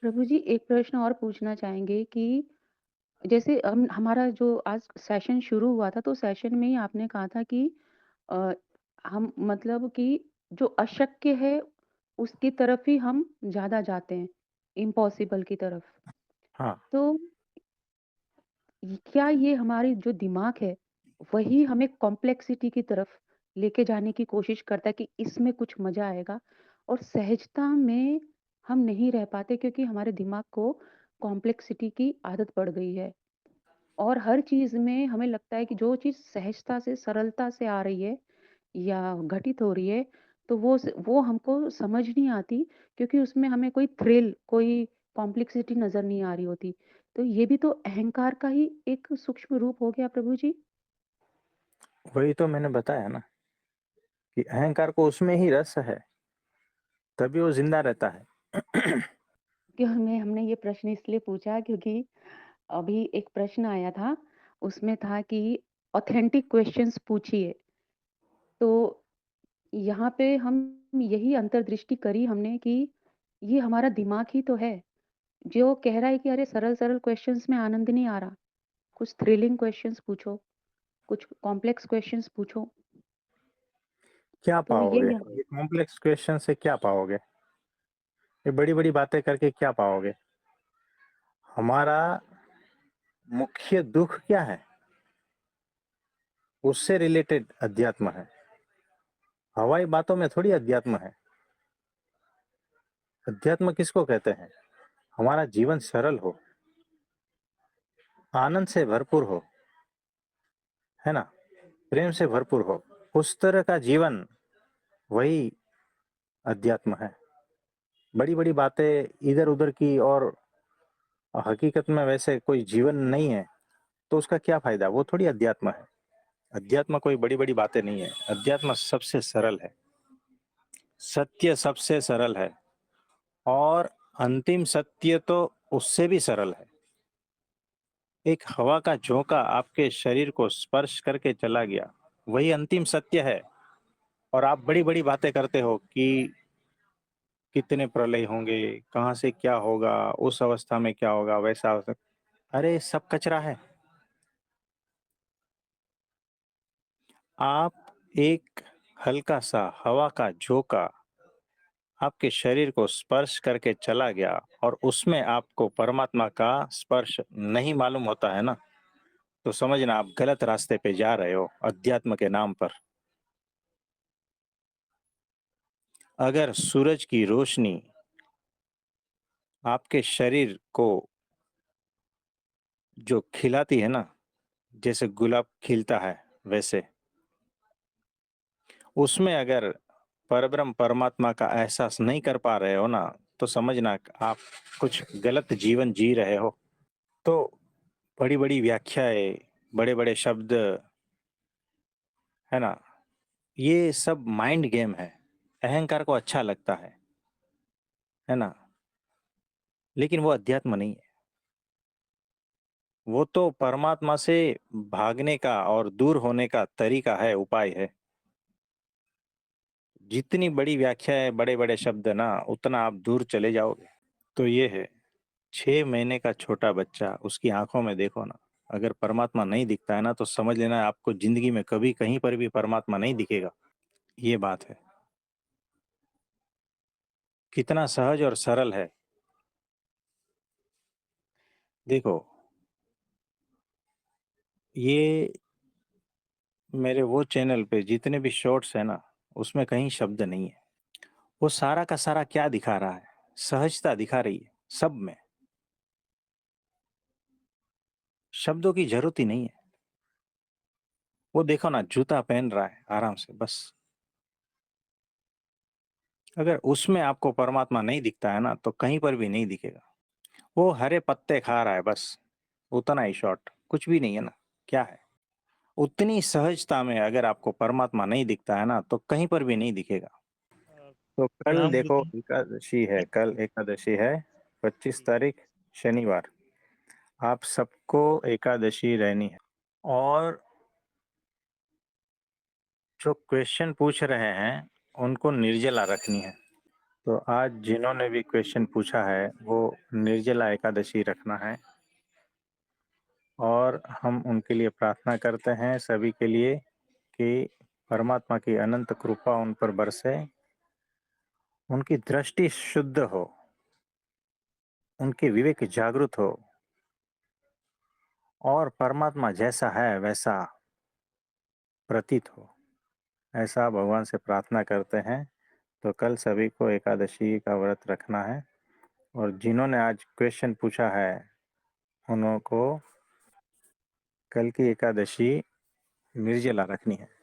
प्रभु जी, एक प्रश्न और पूछना चाहेंगे कि जैसे हम हमारा जो आज सेशन शुरू हुआ था, तो सेशन में ही आपने कहा था कि अ, हम मतलब कि जो अशक्य है, उसकी तरफ ही हम ज़्यादा जाते हैं, इम्पॉसिबल की तरफ। हाँ, तो क्या ये हमारी जो दिमाग है, वही हमें कॉम्प्लेक्सिटी की तरफ लेके जाने की कोशिश करता है कि इसमें कुछ मज़ा आएगा और सहजता में हम नहीं रह पाते क्योंकि हमारे दिमाग को कॉम्प्लेक्सिटी की आदत पड़ गई है। और हर चीज़ में हमें लगता है कि जो चीज़ सहजता से, सरलता से आ रही है या घटित हो रही है, तो वो हमको समझ नहीं आती क्योंकि उसमें हमें कोई थ्रिल, कोई कॉम्प्लेक्सिटी नज़र नहीं आ रही होती। तो ये भी तो अहंकार का ही एक सूक्ष्म रूप हो गया प्रभु जी। वही तो मैंने बताया ना कि अहंकार को उसमें ही रस है, तभी वो ज़िंदा रहता है। कि हमें हमने ये प्रश्न इसलिए पूछा क्योंकि अभी एक प्रश्न आया था, उसमें था कि ऑथेंटिक क्वेश्चन्स पूछिए। तो यहाँ पे हम यही अंतर्दृष्टि करी हमने कि ये हमारा दिमाग ही तो है, जो कह रहा है कि अरे सरल-सरल क्वेश्चंस में आनंद नहीं आ रहा, कुछ थ्रिलिंग क्वेश्चंस पूछो, कुछ कॉम्प्लेक्स क्वेश्चंस पूछो। क्या तो पाओगे? यही ये कॉम्प्लेक्स क्वेश्चन से क्या पाओगे? ये बड़ी-बड़ी बातें करके क्या पाओगे? हमारा मुख्य दुःख क्या है? उससे रिलेटेड अध्यात्म है। हवाई बातों में थोड़ी अध्यात्म है। अध्यात्म किसको कहते हैं? हमारा जीवन सरल हो, आनंद से भरपूर हो, है ना? प्रेम से भरपूर हो। उस तरह का जीवन, वही अध्यात्म है। बड़ी-बड़ी बातें इधर-उधर की और हकीकत में वैसे कोई जीवन नहीं है, तो उसका क्या फ़ायदा? वो थोड़ी अध्यात्म है। अध्यात्म कोई बड़ी-बड़ी बातें नहीं है। अध्यात्म सबसे सरल है। सत्य सबसे सरल है और अंतिम सत्य तो उससे भी सरल है। एक हवा का झोंका आपके शरीर को स्पर्श करके चला गया, वही अंतिम सत्य है। और आप बड़ी-बड़ी बातें करते हो कि कितने प्रलय होंगे, कहाँ से क्या होगा, उस अवस्था में क्या होगा, वैसा हो सक अरे! सब कचरा है। आप एक हल्का-सा हवा का झोंका आपके शरीर को स्पर्श करके चला गया और उसमें आपको परमात्मा का स्पर्श नहीं मालूम होता है ना, तो समझना आप गलत रास्ते पे जा रहे हो अध्यात्म के नाम पर। अगर सूरज की रोशनी आपके शरीर को जो खिलाती है ना, जैसे गुलाब खिलता है वैसे, उसमें अगर परब्रह्म परमात्मा का एहसास नहीं कर पा रहे हो ना, तो समझना आप कुछ गलत जीवन जी रहे हो। तो बड़ी-बड़ी व्याख्याएँ, बड़े-बड़े शब्द, है ना? ये सब माइंड गेम है। अहंकार को अच्छा लगता है ना? लेकिन वो अध्यात्म नहीं है। वो तो परमात्मा से भागने का और दूर होने का तरीका है, उपाय है। जितनी बड़ी व्याख्याएँ, बड़े-बड़े शब्द ना, उतना आप दूर चले जाओगे। तो ये है, 6 महीने का छोटा बच्चा, उसकी आँखों में देखो ना, अगर परमात्मा नहीं दिखता है ना, तो समझ लेना आपको ज़िंदगी में कभी कहीं पर भी परमात्मा नहीं दिखेगा। ये बात है। कितना सहज और सरल है। देखो, ये मेरे वो चैनल पे जितने भी शॉर्ट्स हैं ना, उसमें कहीं शब्द नहीं है। वो सारा का सारा क्या दिखा रहा है? सहजता दिखा रही है, सब में। शब्दों की ज़रूरत ही नहीं है। वो देखो ना, जूता पहन रहा है आराम से, बस। अगर उसमें आपको परमात्मा नहीं दिखता है ना, तो कहीं पर भी नहीं दिखेगा। वो हरे पत्ते खा रहा है बस, उतना ही शॉर्ट, कुछ भी नहीं है ना, क्या है? उतनी सहजता में अगर आपको परमात्मा नहीं दिखता है ना, तो कहीं पर भी नहीं दिखेगा। तो कल प्रणाम देखो गुरुजी। एकादशी है, कल एकादशी है, 25 तारीख शनिवार। आप सबको एकादशी रहनी है और जो क्वेश्चन पूछ रहे हैं, उनको निर्जला रखनी है। तो आज जिन्होंने भी क्वेश्चन पूछा है वो निर्जला एकादशी रखना है और हम उनके लिए प्रार्थना करते हैं सभी के लिए कि परमात्मा की अनंत कृपा उन पर बरसे, उनकी दृष्टि शुद्ध हो, उनके विवेक जागृत हो और परमात्मा जैसा है वैसा प्रतीत हो, ऐसा भगवान से प्रार्थना करते हैं। तो कल सभी को एकादशी का व्रत रखना है और जिन्होंने आज क्वेश्चन पूछा है उनको कल की एकादशी निर्जला रखनी है।